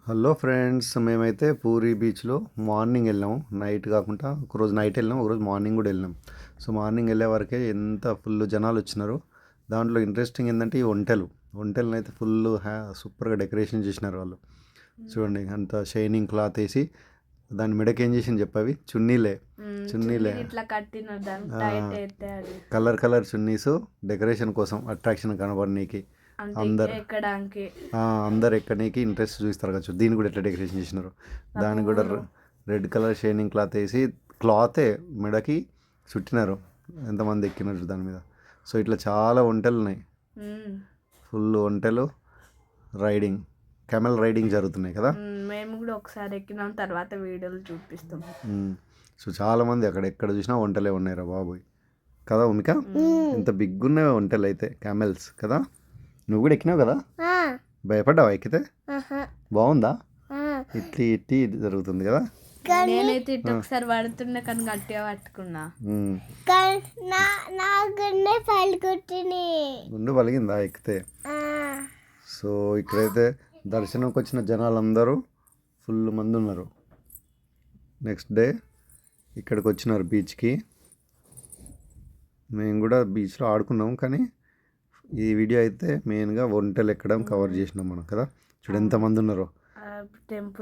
Hello friends, మేమైతే పూరీ బీచ్లో morning వెళ్ళాము. నైట్ కాకుండా ఒకరోజు నైట్ వెళ్ళాం, ఒకరోజు మార్నింగ్ కూడా వెళ్ళాం. సో మార్నింగ్ వెళ్ళే వరకే ఎంత ఫుల్ జనాలు వచ్చినారు. దాంట్లో ఇంట్రెస్టింగ్ ఏంటంటే ఈ ఒంటెలను అయితే ఫుల్ సూపర్గా డెకరేషన్ చేసినారు వాళ్ళు. చూడండి, అంత షైనింగ్ క్లాత్ వేసి దాని మెడకి ఏం చేసింది చెప్పవి, చున్నీలే ఇట్లా కట్టిన కలర్ కలర్ చున్నీస్ డెకరేషన్ కోసం, అట్రాక్షన్ కనబడనీకి. అందరు అందరు ఎక్కడానికి ఇంట్రెస్ట్ చూపిస్తారు కదా. దీన్ని కూడా ఎట్లా డెకరేషన్ చేసినారు, దానికి కూడా రెడ్ కలర్ షైనింగ్ క్లాత్ వేసి క్లాతే మెడకి చుట్టినారు. ఎంతమంది ఎక్కినారు దాని మీద. సో ఇట్లా చాలా ఒంటెలు ఉన్నాయి, ఫుల్ ఒంటెలు రైడింగ్, కెమెల్ రైడింగ్ జరుగుతున్నాయి కదా. మేము కూడా ఒకసారి ఎక్కినాం, తర్వాత వీడియోలు చూపిస్తాం. సో చాలామంది అక్కడ ఎక్కడ చూసినా ఒంటలే ఉన్నాయిరా బాబోయ్ కదా. ఉమిక ఇంత బిగ్ ఉన్నాయి ఒంటెలు అయితే, కెమెల్స్ కదా. నువ్వు కూడా ఎక్కినావు కదా, భయపడ్డావా ఎక్కితే? బాగుందా? ఇట్లి ఇట్టి జరుగుతుంది కదా. నేనైతే ఇటు ఒకసారి పడుతున్నా కానీ గట్టిగా పట్టుకున్నా. గుండు పలిగిందా ఎక్కితే? సో ఇక్కడైతే దర్శనంకి వచ్చిన జనాలందరూ ఫుల్ మంది ఉన్నారు. నెక్స్ట్ డే ఇక్కడికి వచ్చినారు బీచ్కి. మేము కూడా బీచ్లో ఆడుకున్నాం, కానీ ఈ వీడియో అయితే మెయిన్గా ఒంటెలు ఎక్కడం కవర్ చేసినాం మనం కదా. చూడు ఎంతమంది ఉన్నారో.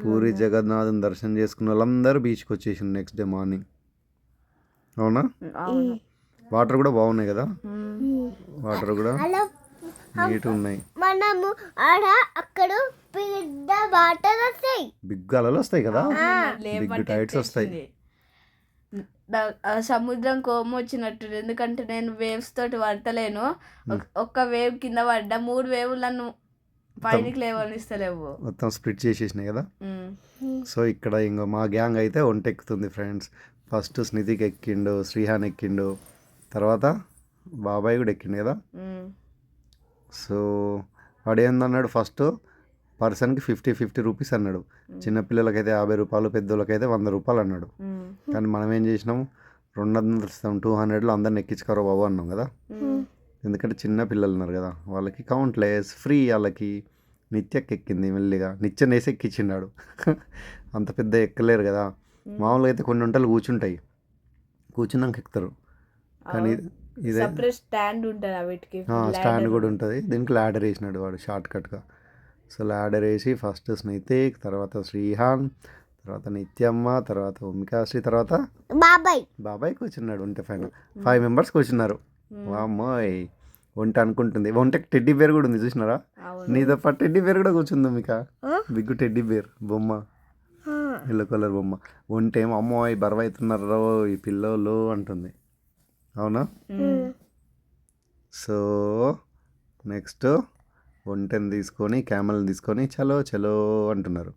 పూరి జగన్నాథం దర్శనం చేసుకున్న వాళ్ళందరూ బీచ్కి వచ్చేసింది నెక్స్ట్ డే మార్నింగ్. అవునా? వాటర్ కూడా బాగున్నాయి కదా, వాటర్ కూడా నీట్గా ఉన్నాయి. మనము అక్కడ పెద్ద వాటర్ వస్తాయి, బిగ్ అలలు వస్తాయి కదా, బిగ్ టైడ్స్ వస్తాయి. సముద్రం కోపం వచ్చినట్టు, ఎందుకంటే నేను వేవ్స్ తోటి పడతలేను. ఒక్క వేవ్ కింద పడ్డా, 3 వేవ్లు నన్ను పైనకి లేవనిస్తలేవు, మొత్తం స్ప్లిట్ చేసేసినాయి కదా. సో ఇక్కడ ఇంకా మా గ్యాంగ్ అయితే ఒంటెక్కుతుంది ఫ్రెండ్స్. ఫస్ట్ స్నిధికి ఎక్కిండు, శ్రీహాన్ ఎక్కిండు, తర్వాత బాబాయ్ కూడా ఎక్కిండు కదా. సో వాడు ఏందన్నాడు, ఫస్ట్ పర్సన్కి 50 రూపీస్ అన్నాడు. చిన్నపిల్లలకైతే 50 రూపాయలు, పెద్దోళ్ళకైతే 100 రూపాయలు అన్నాడు. కానీ మనం ఏం చేసినాము, 200 ఇస్తాం, 200లో అందరిని ఎక్కించుకోరా బాబు అన్నాం కదా. ఎందుకంటే చిన్న పిల్లలు ఉన్నారు కదా, వాళ్ళకి కౌంట్లెస్ ఫ్రీ. వాళ్ళకి నిత్యకి ఎక్కింది మెల్లిగా, నిత్యం వేసి ఎక్కించిన్నాడు. అంత పెద్ద ఎక్కలేరు కదా. మామూలుగా అయితే కొన్ని వంటలు కూర్చుంటాయి, కూర్చున్నాక ఎక్కుతారు. కానీ ఇదే స్టాండ్ ఉంటుంది, వీటికి స్టాండ్ కూడా ఉంటుంది. దీనికి ల్యాడర్ వేసినాడు వాడు షార్ట్ కట్గా. సో ల్యాడర్ వేసి ఫస్ట్ స్నితిక్, తర్వాత శ్రీహాన్, తర్వాత నిత్యమ్మ, తర్వాత ఉమికాశ్రీ, తర్వాత బాబాయ్ కూర్చున్నాడు. ఉంటే 5 మెంబర్స్ కూర్చున్నారు. అమ్మాయి వంట అనుకుంటుంది. వంటకి టెడ్డీ బేర్ కూడా ఉంది, చూసినారా? నీతో పాటు టెడ్డీ బేర్ కూడా కూర్చుంది ఉమిక, బిగ్గు టెడ్డీ బేర్ బొమ్మ, ఎల్లో కలర్ బొమ్మ. వంట ఏమో అమ్మాయి బరువు అవుతున్నారో ఈ పిల్లోళ్ళు అంటుంది. అవునా? సో నెక్స్ట్ ఒంటెని తీసుకొని, క్యామెల్ని తీసుకొని చలో చలో అంటున్నారు.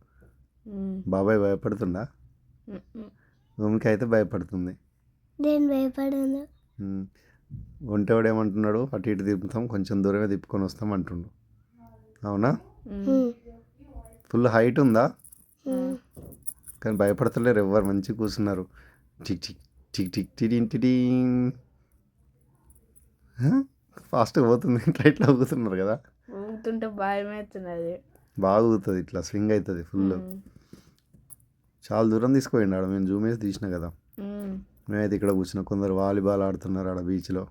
బాబాయ్ భయపడుతుందా? భూమికి అయితే భయపడుతుంది. నేను భయపడను. ఒంటెవాడు ఏమంటున్నాడు, అటు ఇటు తిప్పుతాం, కొంచెం దూరమే తిప్పుకొని వస్తాం అంటుండు. అవునా? ఫుల్ హైట్ ఉందా, కానీ భయపడతలేరు ఎవ్వరు, మంచిగా కూర్చున్నారు. టిక్ టిక్ టిక్ టిక్ టిడి ఫాస్ట్గా పోతుంది. ఇట్లా కూర్చున్నారు కదా, ఊగుతుంటే భయం అవుతున్నది. బాగా ఊగుతుంది, ఇట్లా స్వింగ్ అవుతుంది ఫుల్. చాలా దూరం తీసుకుపోయిండు ఆడ, మేము జూమ్ వేసి తీసినా కదా. మేమైతే ఇక్కడ కూర్చున్నాం. కొందరు వాలీబాల్ ఆడుతున్నారు ఆడ బీచ్లో.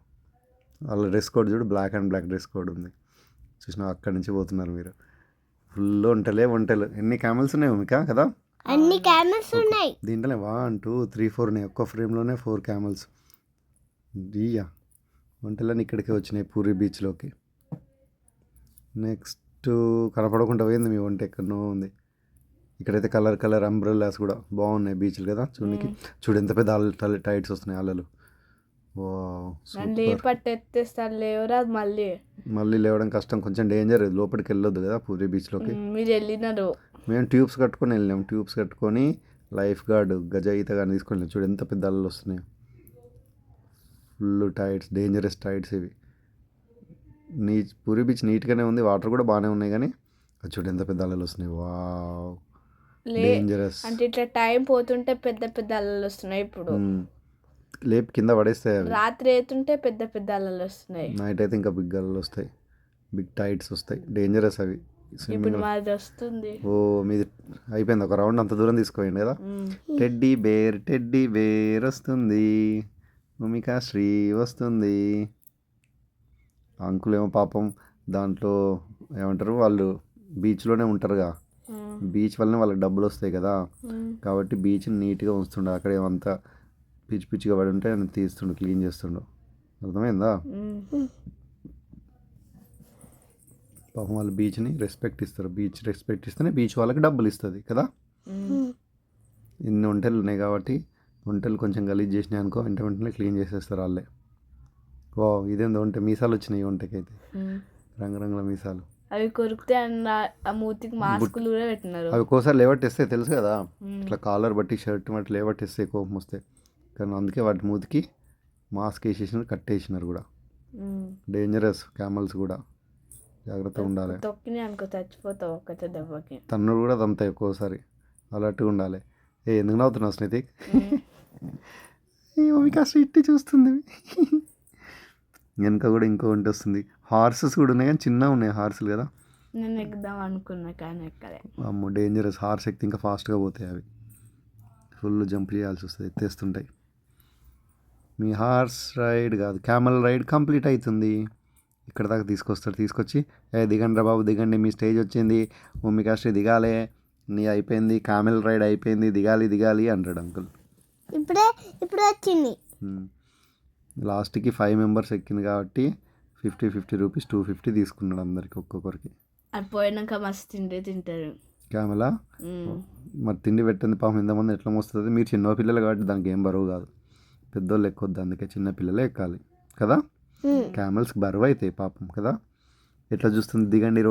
వాళ్ళ డ్రెస్ కోడ్ చూడు, black and black dress code ఉంది, చూసినా. అక్కడి నుంచి పోతున్నారు మీరు. ఫుల్ ఒంటెలు. ఎన్ని క్యామెల్స్ ఉన్నాయి ఉమిక కదా? అన్ని క్యామెల్స్ ఉన్నాయి దీంట్లోనే 1 2 3 4 ఉన్నాయి. ఒక్క ఫ్రేమ్లోనే 4 క్యామెల్స్. డీయా ఒంటెలని ఇక్కడికే వచ్చినాయి పూరి బీచ్లోకి. నెక్స్ట్ కనపడకుండా పోయింది మీ వంట, ఎక్కడనో ఉంది. ఇక్కడైతే కలర్ కలర్ అంబ్రెల్లాస్ కూడా బాగున్నాయి బీచ్లు కదా చూడడానికి. చూడు ఎంత పెద్ద టైడ్స్ వస్తున్నాయి అలలు. మళ్ళీ లేవడం కష్టం, కొంచెం డేంజర్. లోపలికి వెళ్ళొద్దు కదా పూరి బీచ్లోకి. మీరు వెళ్ళినారు, మేము ట్యూబ్స్ కట్టుకొని వెళ్ళినాం. ట్యూబ్స్ కట్టుకొని లైఫ్ గార్డ్ గజ ఈత కానీ తీసుకొని వెళ్ళాం. చూడు ఎంత పెద్ద అలలు వస్తున్నాయి, ఫుల్ టైడ్స్, డేంజరస్ టైడ్స్ ఇవి. పూరి బీచ్ నీట్గానే ఉంది, వాటర్ కూడా బాగానే ఉన్నాయి, కానీ అది చూడు ఎంత పెద్ద అలలు వస్తున్నాయి. Wow, dangerous. అంటే ఇట్లా టైం పోతుంటే పెద్ద పెద్ద అలలు వస్తున్నాయి. ఇప్పుడు లేపి కింద పడేస్తాయి. రాత్రి అవుతుంటే పెద్ద పెద్ద అలలు వస్తున్నాయి, నైట్ అయితే ఇంకా బిగ్ అలలు వస్తాయి, బిగ్ టైడ్స్ వస్తాయి, డేంజరస్ అవి. ఇప్పుడు స్విమ్మింగ్. మాది వస్తుంది. ఓ మీది అయిపోయింది, ఒక రౌండ్ అంత దూరం తీసుకుపోయింది కదా. టెడ్డీ బేర్ వస్తుంది, భూమిక శ్రీ వస్తుంది. అంకుల్ ఏమో పాపం దాంట్లో ఏమంటారు, వాళ్ళు బీచ్లోనే ఉంటారుగా, బీచ్ వల్లనే వాళ్ళకి డబ్బులు వస్తాయి కదా, కాబట్టి బీచ్ని నీట్గా ఉంచుతుండు. అక్కడ ఏమంతా పిచ్చి పిచ్చిగా పడి ఉంటే ఆయన తీస్తుండు, క్లీన్ చేస్తుండు. అర్థమైందా? పాపం వాళ్ళు బీచ్ని రెస్పెక్ట్ ఇస్తారు, బీచ్ రెస్పెక్ట్ ఇస్తేనే బీచ్ వాళ్ళకి డబ్బులు ఇస్తుంది కదా. ఇన్ని వంటలు ఉన్నాయి కాబట్టి వంటలు కొంచెం గలీజ్ చేసినాయి అనుకో, వెంటనే క్లీన్ చేసేస్తారు వాళ్ళే. ఓ ఇదేందో వంట, మీసాలు వచ్చినాయి ఈ వంటకైతే, రంగురంగుల మీసాలు. అవి కొరికితే ఆ మూతికి మాస్కులు కూడా పెట్టినారు. అవి ఒక్కోసారి లేవట్టేస్తాయి తెలుసు కదా, ఇట్లా కాలర్ బట్టి షర్ట్ బట్టి లేవట్టేస్తాయి కోపం వస్తే. కానీ అందుకే వాటి మూతికి మాస్క్ వేసేసినారు, కట్టేసినారు కూడా. డేంజరస్ క్యామల్స్ కూడా, జాగ్రత్తగా ఉండాలి. తొక్కినాయి అనుకో చచ్చిపోతావు ఒక్కటే దెబ్బకి. తన్నుడు కూడా తంతాయి ఒక్కోసారి, అలర్ట్గా ఉండాలి. ఎందుకు నవ్వుతున్నావు స్నేహితి? ఏమో కాస్త ఇట్టి చూస్తుంది. వెనక కూడా ఇంకో వంట వస్తుంది. హార్సెస్ కూడా ఉన్నాయి కానీ చిన్నగా ఉన్నాయి హార్సులు కదా. నేను ఎక్కుదాం అనుకున్నా కానీ ఎక్కలే. అమ్మో డేంజరస్, హార్స్ ఎక్కితే ఇంకా ఫాస్ట్గా పోతాయి అవి, ఫుల్ జంప్ చేయాల్సి వస్తుంది, ఎత్తేస్తుంటాయి. మీ హార్స్ రైడ్ కాదు క్యామల్ రైడ్ కంప్లీట్ అవుతుంది. ఇక్కడ దాకా తీసుకొస్తాడు, తీసుకొచ్చి దిగండి రా బాబు దిగండి, మీ స్టేజ్ వచ్చింది, భూమికాశ్రీ దిగాలే, నీ అయిపోయింది, క్యామెల్ రైడ్ అయిపోయింది, దిగాలి అంటాడు అంకుల్. ఇప్పుడు వచ్చింది. లాస్ట్కి 5 మెంబర్స్ ఎక్కింది కాబట్టి 50 రూపీస్ 250 తీసుకున్నాడు అందరికి ఒక్కొక్కరికి. అది పోయినాక మస్తు తిండి తింటారు. క్యామెలా మరి తిండి పెట్టింది పాపం, ఇంతమంది ఎట్లా మోస్తుంది. మీరు చిన్న పిల్లలు కాబట్టి దానికి ఏం బరువు కాదు, పెద్దోళ్ళు ఎక్కొద్దు, అందుకే చిన్న పిల్లలే ఎక్కాలి కదా. క్యామెల్స్కి బరువు అవుతాయి పాపం కదా. ఎట్లా చూస్తుంది, దిగండి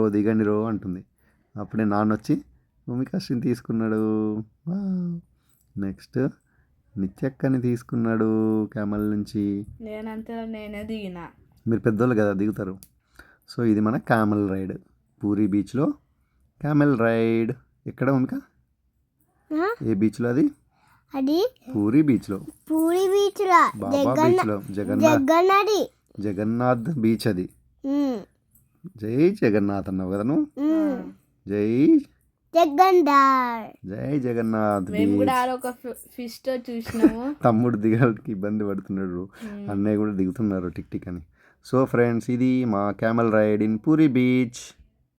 రో అంటుంది. అప్పుడే నాన్న వచ్చి భూమికాశ్రీని తీసుకున్నాడు. నెక్స్ట్ నిత్యక్కని తీసుకున్నాడు క్యామెల్ నుంచి. నేనే దిగిన. మీరు పెద్దోళ్ళు కదా దిగుతారు. సో ఇది మన క్యామెల్ రైడ్, పూరి బీచ్లో క్యామెల్ రైడ్. ఎక్కడ భూమిక, ఏ బీచ్లో అది? పూరి బీచ్లో బాబా బీచ్లో, జగన్నాథ్ బీచ్ అది. జై జగన్నాథ్ అన్నావు కదా నువ్వు. జై జగన్నాథ్ ఫిష్ తో చూసినాము. తమ్ముడు దిగడానికి ఇబ్బంది పడుతున్నాడు, అన్నయ్య కూడా దిగుతున్నారు టిక్ టిక్ అని. సో ఫ్రెండ్స్ ఇది మా camel ride in Puri beach.